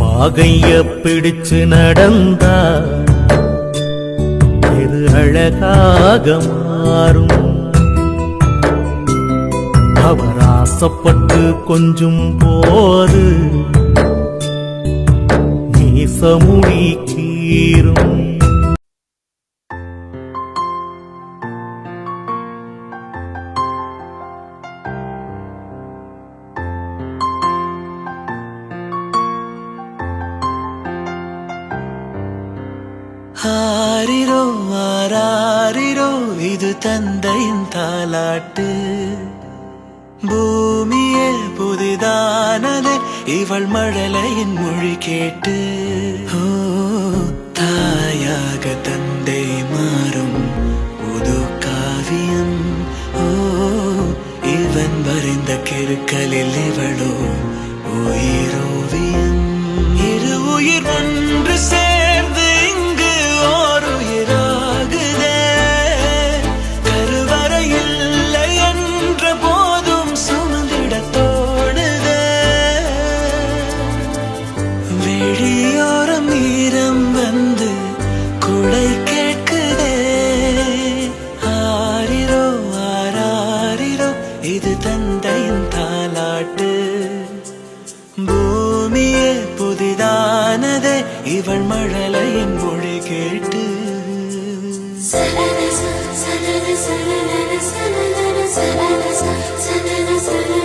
பாகைய பிடிச்சு நடந்தா இது அழகாக மாறும். அவர் ஆசைப்பட்டு கொஞ்சும் போது நேசமுடி கீரும். ஆரிரோ ஆராரிரோ இது தந்தையின் தாலாட்டு. பூமியே புதிதானது இவள் மழலையின் மொழி கேட்டு. ஓ தாயாக தந்தை மாறும் புது காவியம். ஓ இவன் வரைந்த கிறுக்கலில் இவளோ உயிரோவியம். இரு உயிர் ஒன்று சேர்ந்து இங்கு ஓர் உயிராகுதே. கருவறை இல்லை என்ற போதும் சுமந்திட தோடுதே. வெளியோரம் ஈரம் வந்து குடை கேட்குதே. ஆரிரோ ஆராரிரோ இது தந்தையின் தாலாட்டு. பூமியே புதிதானதே இவள் மழலையின் மொழி கேட்டு. சனன சனன சனன சனன சனன சனன சனன